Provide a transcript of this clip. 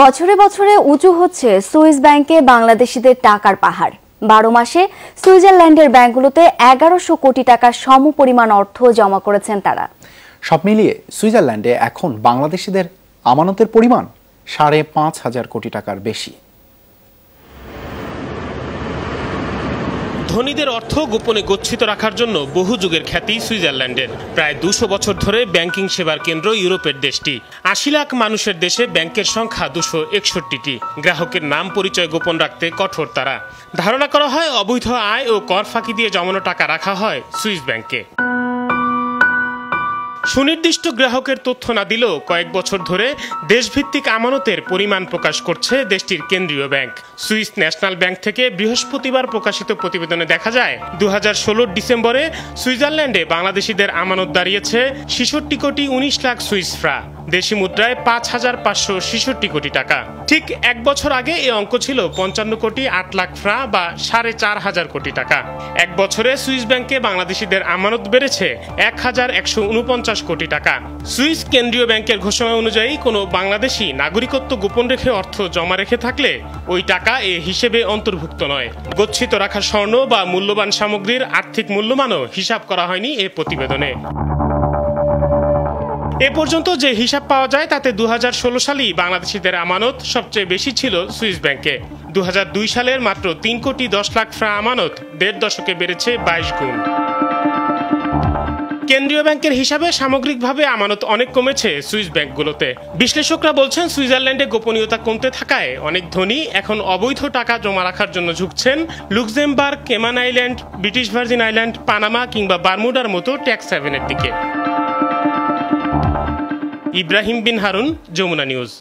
বছরে বছরে উঁচু হচ্ছে সুইস ব্যাংকে বাংলাদেশিদের টাকার পাহাড়। 12 মাসে সুইজারল্যান্ডের ব্যাংকগুলোতে 1100 কোটি টাকার সমপরিমাণ অর্থ জমা করেছেন তারা। সব মিলিয়ে সুইজারল্যান্ডে এখন বাংলাদেশিদের আমানতের পরিমাণ 5,500 কোটি টাকার বেশি। ধনীদের অর্থ গোপনে গচ্ছিত রাখার জন্য বহু যুগের খ্যাতি সুইজারল্যান্ডের। প্রায় 200 বছর ধরে ব্যাংকিং সেবার কেন্দ্র ইউরোপের দেশটি। 80 লাখ মানুষের দেশে ব্যাংকের সংখ্যা 261টি। গ্রাহকের নাম পরিচয় গোপন রাখতে কঠোর তারা। ধারণা করা হয় অবৈধ আয় ও কর ফাঁকি দিয়ে জমানো টাকা রাখা হয় সুইস ব্যাংকে। সুনির্দিষ্ট গ্রাহকের তথ্য না দিলেও কয়েক বছর ধরে দেশভিত্তিক আমানতের পরিমাণ প্রকাশ করছে দেশটির কেন্দ্রীয় ব্যাংক। সুইস ন্যাশনাল ব্যাংক থেকে বৃহস্পতিবার প্রকাশিত প্রতিবেদনে দেখা যায় 2016 ডিসেম্বরে সুইজারল্যান্ডে বাংলাদেশিদের আমানত দাঁড়িয়েছে 66 কোটি 19 লাখ সুইস ফ্রা, দেশি মুদ্রায় 5,566 কোটি টাকা। ঠিক এক বছর আগে এই অঙ্ক ছিল 55 কোটি 8 লাখ ফ্রা বা 4,500 কোটি টাকা। এক বছরে সুইস ব্যাংকে বাংলাদেশিদের আমানত বেড়েছে 1,149 কোটি টাকা। সুইস কেন্দ্রীয় ব্যাংকের ঘোষণা অনুযায়ী কোনো বাংলাদেশি নাগরিকত্ব গোপন রেখে অর্থ জমা রেখে থাকলে ওই টাকা এ হিসেবে অন্তর্ভুক্ত নয়। গচ্ছিত রাখা স্বর্ণ বা মূল্যবান সামগ্রীর আর্থিক মূল্যমানও হিসাব করা হয়নি এ প্রতিবেদনে। এ পর্যন্ত যে হিসাব পাওয়া যায় তাতে 2016 সালেই বাংলাদেশিদের আমানত সবচেয়ে বেশি ছিল সুইস ব্যাংকে। 2002 সালের মাত্র 3 কোটি 10 লাখ ফ্রা আমানত 1.5 দশকে বেড়েছে 22 গুণ। কেন্দ্রীয় ব্যাংকের হিসাবে সামগ্রিকভাবে আমানত অনেক কমেছে সুইস ব্যাংকগুলোতে। বিশ্লেষকরা বলছেন সুইজারল্যান্ডে গোপনীয়তা কমতে থাকায় অনেক ধনী এখন অবৈধ টাকা জমা রাখার জন্য ঝুঁকছেন Luxembourg, Cayman Island, British Virgin Island, Panama কিংবা বারমুডার মতো ট্যাক্স হ্যাভেনের দিকে। ইব্রাহিম বিন হারুন, যমুনা নিউজ।